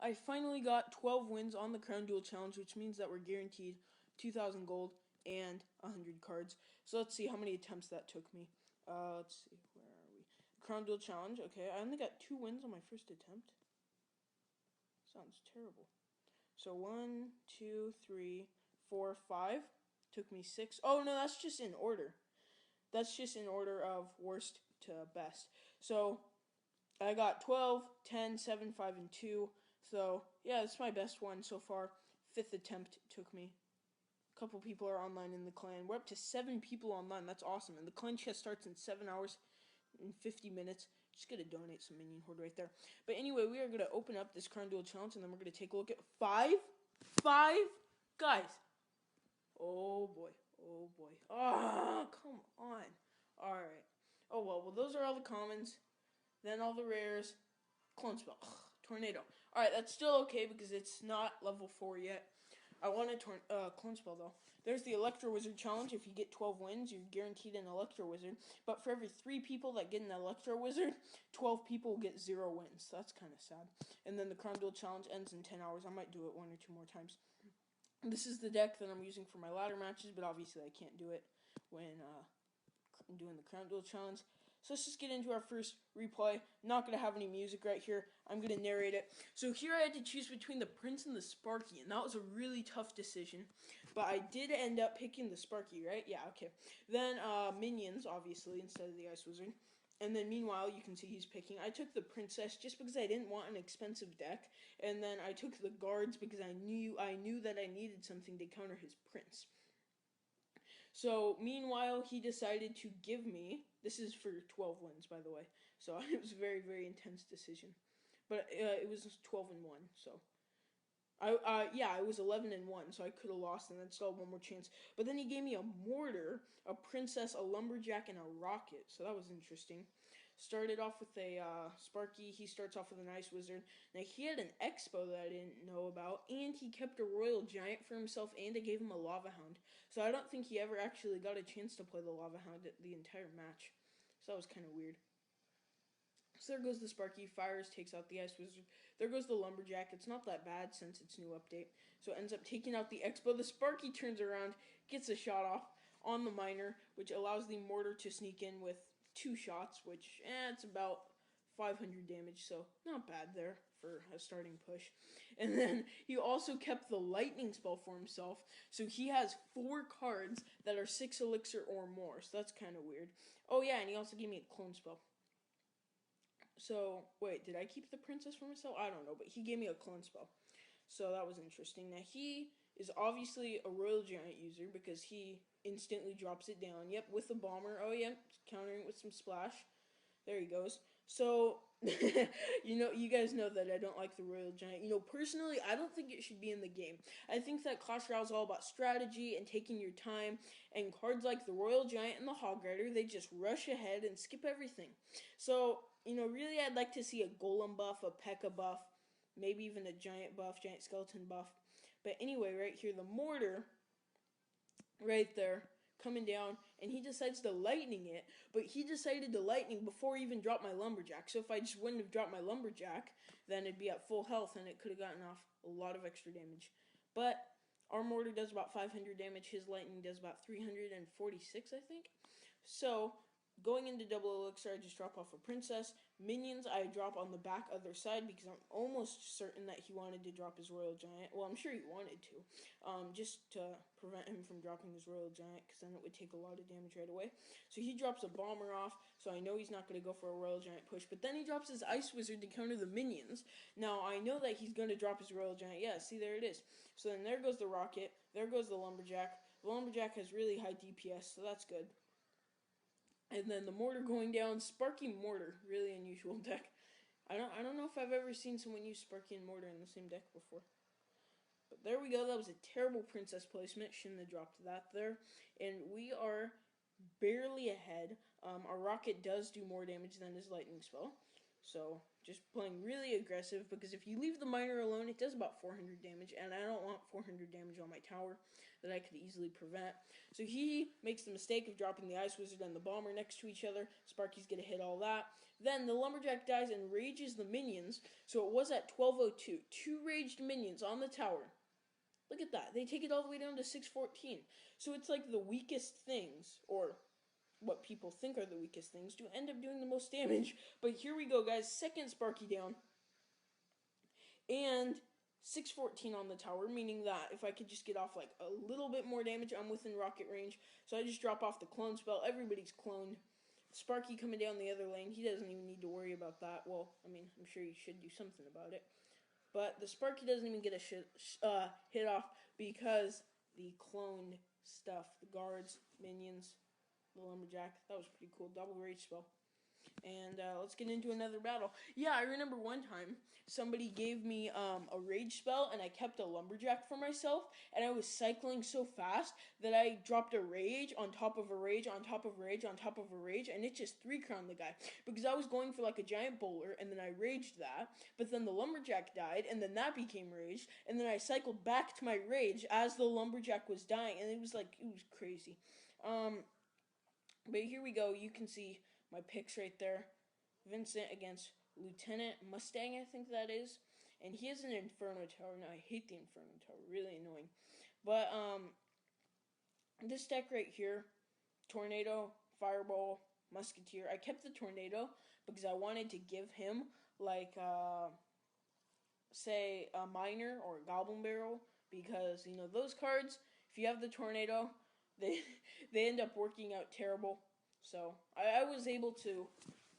I finally got 12 wins on the Crown Duel Challenge, which means that we're guaranteed 2,000 gold and 100 cards. So let's see how many attempts that took me. Let's see, where are we? Crown Duel Challenge, okay. I only got 2 wins on my first attempt. Sounds terrible. So 1, 2, 3, 4, 5. Took me 6. Oh, no, that's just in order. That's just in order of worst to best. So I got 12, 10, 7, 5, and 2. So, yeah, that's my best one so far. 5th attempt took me. A couple people are online in the clan. We're up to 7 people online. That's awesome. And the clan chest starts in 7 hours and 50 minutes. Just going to donate some minion horde right there. But anyway, we are going to open up this Crown Duel Challenge, and then we're going to take a look at 5 guys. Oh, boy. Oh, boy. Oh, come on. All right. Oh, well, those are all the commons. Then all the rares. Clone spell. Ugh, tornado. Alright, that's still okay because it's not level 4 yet. I want a clone spell though. There's the Electro Wizard challenge. If you get 12 wins, you're guaranteed an Electro Wizard. But for every 3 people that get an Electro Wizard, 12 people will get 0 wins. So that's kind of sad. And then the Crown Duel challenge ends in 10 hours. I might do it 1 or 2 more times. This is the deck that I'm using for my ladder matches, but obviously I can't do it when I'm doing the Crown Duel challenge. So let's just get into our first replay. Not going to have any music right here. I'm going to narrate it. So here I had to choose between the Prince and the Sparky, and that was a really tough decision. But I did end up picking the Sparky, right? Yeah, okay. Then Minions, obviously, instead of the Ice Wizard. And then meanwhile, you can see he's picking. I took the Princess just because I didn't want an expensive deck. And then I took the Guards because I knew that I needed something to counter his Prince. So, meanwhile, he decided to give me, this is for 12 wins, by the way, so it was a very, very intense decision, but it was 12-1, so, I was 11-1, so I could have lost and then still had one more chance, but then he gave me a Mortar, a Princess, a Lumberjack, and a Rocket, so that was interesting. Started off with a Sparky. He starts off with an Ice Wizard. Now, he had an Expo that I didn't know about, and he kept a Royal Giant for himself, and I gave him a Lava Hound. So I don't think he ever actually got a chance to play the Lava Hound the entire match. So that was kind of weird. So there goes the Sparky, fires, takes out the Ice Wizard. There goes the Lumberjack. It's not that bad since it's new update. So it ends up taking out the Expo. The Sparky turns around, gets a shot off on the Miner, which allows the Mortar to sneak in with 2 shots, which, it's about 500 damage, so not bad there for a starting push. And then he also kept the Lightning spell for himself, so he has 4 cards that are 6 elixir or more, so that's kind of weird. Oh yeah, and he also gave me a clone spell. So, wait, did I keep the Princess for myself? I don't know, but he gave me a clone spell. So that was interesting. Now, he is obviously a Royal Giant user because he instantly drops it down. Yep, with the Bomber. Oh, yep, countering it with some Splash. There he goes. So, you guys know that I don't like the Royal Giant. Personally, I don't think it should be in the game. I think that Clash Royale is all about strategy and taking your time, and cards like the Royal Giant and the Hog Rider, they just rush ahead and skip everything. So, really I'd like to see a Golem buff, a P.E.K.K.A buff, maybe even a Giant buff, Giant Skeleton buff. But anyway, right here, the Mortar, right there, coming down, and he decides to lightning it, but he decided to lightning before he even dropped my Lumberjack. So if I just wouldn't have dropped my Lumberjack, then it'd be at full health, and it could have gotten off a lot of extra damage. But our Mortar does about 500 damage, his lightning does about 346, I think. So going into double elixir, I just drop off a Princess. Minions, I drop on the back other side because I'm almost certain that he wanted to drop his Royal Giant. Well, I'm sure he wanted to, just to prevent him from dropping his Royal Giant, because then it would take a lot of damage right away. So he drops a Bomber off, so I know he's not going to go for a Royal Giant push, but then he drops his Ice Wizard to counter the Minions. Now, I know that he's going to drop his Royal Giant. Yeah, see, there it is. So then there goes the Rocket, there goes the Lumberjack. The Lumberjack has really high DPS, so that's good. And then the Mortar going down, Sparky Mortar, really unusual deck. I don't know if I've ever seen someone use Sparky and Mortar in the same deck before. But there we go, that was a terrible Princess placement, shouldn't have dropped that there. And we are barely ahead. Our Rocket does do more damage than his Lightning spell. So, just playing really aggressive, because if you leave the miner alone, it does about 400 damage, and I don't want 400 damage on my tower that I could easily prevent. So he makes the mistake of dropping the Ice Wizard and the Bomber next to each other. Sparky's gonna hit all that. Then the Lumberjack dies and rages the minions, so it was at 1202. 2 raged minions on the tower. Look at that. They take it all the way down to 614. So it's like the weakest things, or what people think are the weakest things, do end up doing the most damage. But here we go, guys. Second Sparky down. And 614 on the tower, meaning that if I could just get off like a little bit more damage, I'm within rocket range. So I just drop off the clone spell. Everybody's cloned. Sparky coming down the other lane, he doesn't even need to worry about that. Well, I mean, I'm sure he should do something about it. But the Sparky doesn't even get a hit off because the cloned stuff, the guards, minions, the Lumberjack, that was pretty cool. Double rage spell. And let's get into another battle. Yeah, I remember one time somebody gave me a rage spell, and I kept a Lumberjack for myself, and I was cycling so fast that I dropped a rage on top of a rage on top of a rage on top of a rage, and it just 3-crowned the guy, because I was going for like a giant bowler, and then I raged that, but then the Lumberjack died, and then that became rage, and then I cycled back to my rage as the Lumberjack was dying, and it was crazy. But here we go. You can see my picks right there. Vincent against Lieutenant Mustang, I think that is. And he has an Inferno Tower. Now, I hate the Inferno Tower. Really annoying. But, this deck right here, Tornado, Fireball, Musketeer. I kept the Tornado because I wanted to give him, like, say, a Miner or a Goblin Barrel. Because, you know, those cards, if you have the Tornado, they end up working out terrible. So I was able to.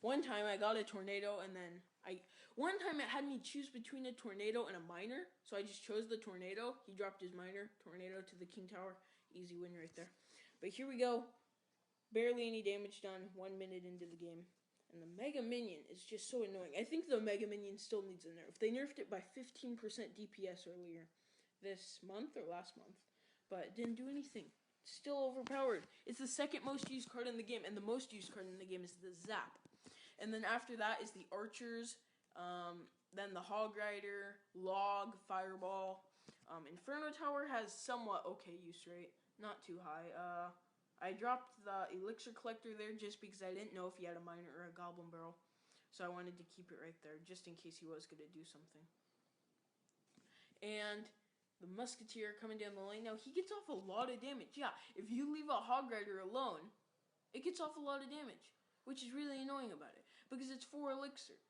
One time I got a Tornado, and then one time it had me choose between a Tornado and a Miner, so I just chose the Tornado. He dropped his Miner, Tornado to the King Tower, easy win right there. But here we go, barely any damage done. 1 minute into the game, and the Mega Minion is just so annoying. I think the Mega Minion still needs a nerf. They nerfed it by 15% DPS earlier this month or last month, but it didn't do anything. Still overpowered. It's the second most used card in the game, and the most used card in the game is the Zap. And then after that is the Archers, then the Hog Rider, Log, Fireball. Inferno Tower has somewhat okay use rate, not too high. I dropped the Elixir Collector there just because I didn't know if he had a Miner or a Goblin Barrel, so I wanted to keep it right there just in case he was going to do something. And the Musketeer coming down the lane. Now, he gets off a lot of damage. Yeah, if you leave a Hog Rider alone, it gets off a lot of damage, which is really annoying about it, because it's 4 Elixir.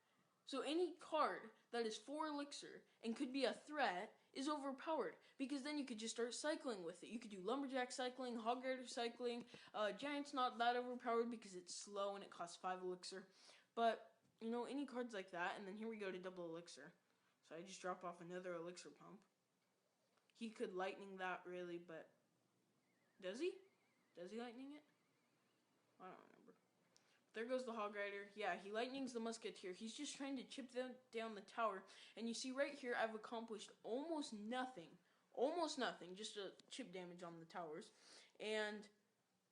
So any card that is 4 Elixir and could be a threat is overpowered, because then you could just start cycling with it. You could do Lumberjack cycling, Hog Rider cycling. Giant's not that overpowered because it's slow and it costs 5 Elixir. But, you know, any cards like that, and then here we go to double Elixir. So I just drop off another Elixir Pump. He could lightning that, really, but does he? Does he lightning it? I don't remember. There goes the Hog Rider. Yeah, he lightnings the Musketeer. He's just trying to chip down the tower. And you see right here, I've accomplished almost nothing. Almost nothing, just a chip damage on the towers. And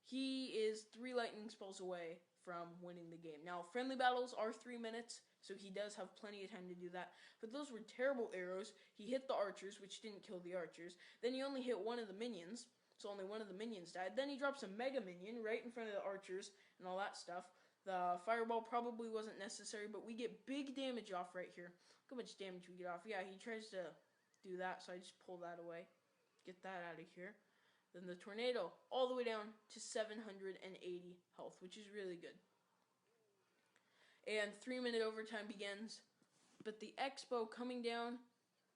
he is 3 lightning spells away from winning the game. Now, friendly battles are 3 minutes, so he does have plenty of time to do that. But those were terrible arrows. He hit the Archers, which didn't kill the Archers. Then he only hit one of the minions, so only one of the minions died. Then he drops a Mega Minion right in front of the Archers and all that stuff. The Fireball probably wasn't necessary, but we get big damage off right here. Look how much damage we get off. Yeah, he tries to do that, so I just pull that away. Get that out of here. Then the Tornado, all the way down to 780 health, which is really good. And 3-minute overtime begins. But the Expo coming down,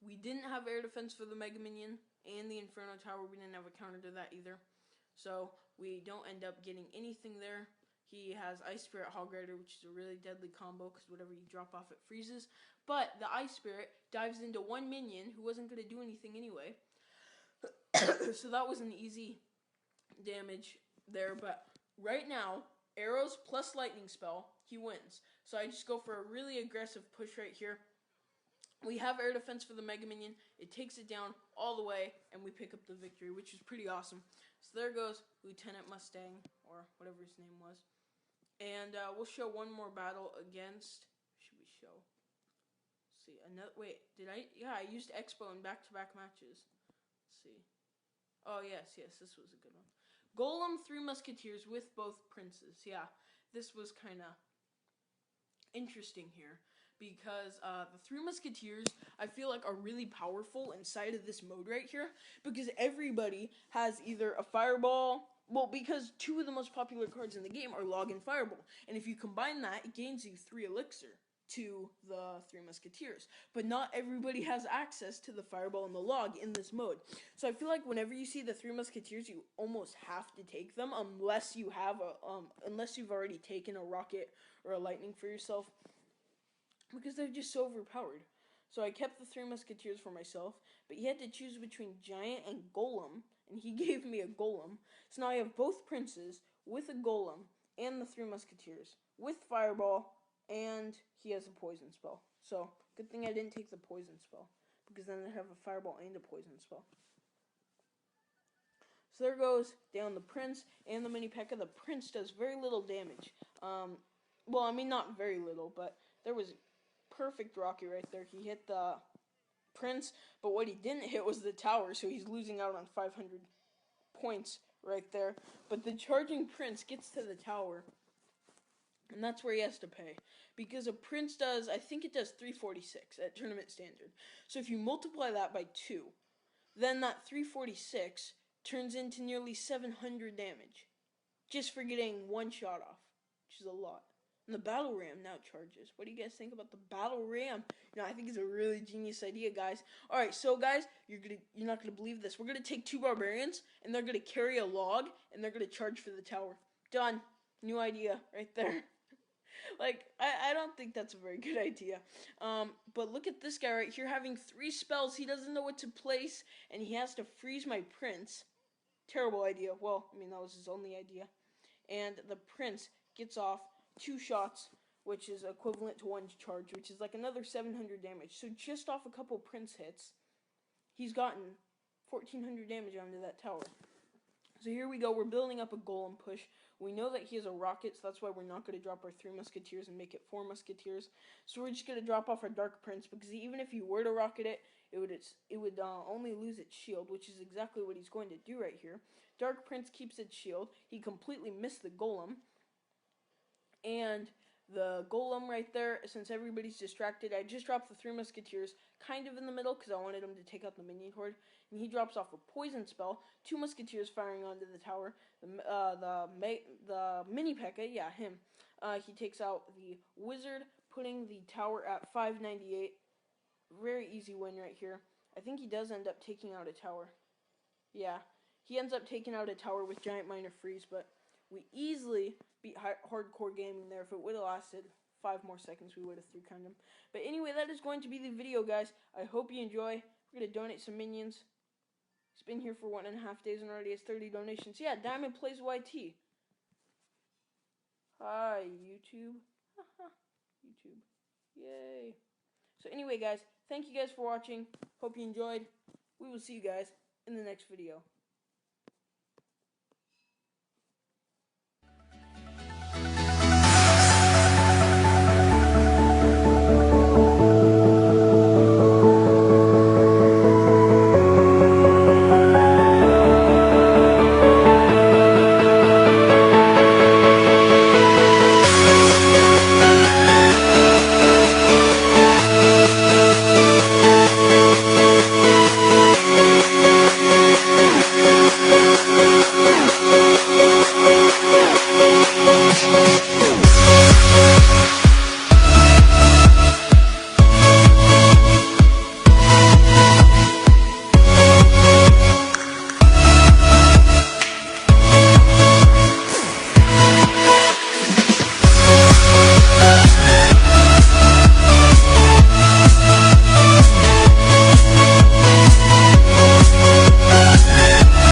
we didn't have air defense for the Mega Minion, and the Inferno Tower, we didn't have a counter to that either. So we don't end up getting anything there. He has Ice Spirit Hog Rider, which is a really deadly combo, because whatever you drop off, it freezes. But the Ice Spirit dives into one minion, who wasn't going to do anything anyway. So that was an easy damage there. But right now, arrows plus lightning spell, he wins. So I just go for a really aggressive push right here. We have air defense for the Mega Minion. It takes it down all the way, and we pick up the victory, which is pretty awesome. So there goes Lieutenant Mustang, or whatever his name was. And we'll show one more battle against... Should we show? see. Another wait, did I? Yeah, I used Expo in back-to-back matches. Let's see. Oh yes, this was a good one. Golem, Three Musketeers with both princes. Yeah, this was kind of interesting here because the Three Musketeers I feel like are really powerful inside of this mode right here because everybody has either a fireball. Well, because two of the most popular cards in the game are Log and Fireball, and if you combine that, it gains you 3 elixir to the Three Musketeers. But not everybody has access to the Fireball and the Log in this mode. So I feel like whenever you see the Three Musketeers, you almost have to take them unless you have unless you've already taken a Rocket or a Lightning for yourself, because they're just so overpowered. So I kept the Three Musketeers for myself, but he had to choose between Giant and Golem, and he gave me a Golem. So now I have both princes with a Golem and the Three Musketeers with Fireball, and he has a poison spell. So good thing I didn't take the poison spell, because then I'd have a Fireball and a poison spell. So there goes down the Prince and the Mini P.E.K.K.A. The Prince does very little damage. Well, I mean, not very little, but there was perfect Rocket right there. He hit the Prince, but what he didn't hit was the tower, so he's losing out on 500 points right there. But the charging Prince gets to the tower, and that's where he has to pay. Because a Prince does, I think it does 346 at tournament standard. So if you multiply that by 2, then that 346 turns into nearly 700 damage. Just for getting one shot off, which is a lot. And the Battle Ram now charges. What do you guys think about the Battle Ram? I think it's a really genius idea, guys. Alright, so guys, you're not gonna believe this. We're gonna take 2 barbarians, and they're gonna carry a log, and they're gonna charge for the tower. Done. New idea right there. Like, I don't think that's a very good idea. But look at this guy right here having 3 spells. He doesn't know what to place, and he has to freeze my Prince. Terrible idea. Well, I mean, that was his only idea. And the Prince gets off 2 shots, which is equivalent to 1 charge, which is like another 700 damage. So just off a couple Prince hits, he's gotten 1400 damage onto that tower. So here we go. We're building up a Golem push. We know that he has a Rocket, so that's why we're not going to drop our 3 Musketeers and make it 4 Musketeers. So we're just going to drop off our Dark Prince, because even if he were to Rocket it, it would only lose its shield, which is exactly what he's going to do right here. Dark Prince keeps its shield. He completely missed the Golem. And the Golem right there, since everybody's distracted, I just dropped the 3 Musketeers kind of in the middle because I wanted him to take out the minion horde. And he drops off a poison spell. 2 Musketeers firing onto the tower. The Mini P.E.K.K.A, yeah, him. He takes out the Wizard, putting the tower at 598. Very easy win right here. I think he does end up taking out a tower. Yeah, he ends up taking out a tower with Giant Minor Freeze, but we easily beat Hardcore Gaming there. If it would have lasted 5 more seconds, we would have 3-crowned him. But anyway, that is going to be the video, guys. I hope you enjoy. We're going to donate some minions. He's been here for 1.5 days and already has 30 donations. Yeah, Diamond Plays YT. Hi, YouTube. YouTube. Yay. So anyway, guys, thank you guys for watching. Hope you enjoyed. We will see you guys in the next video.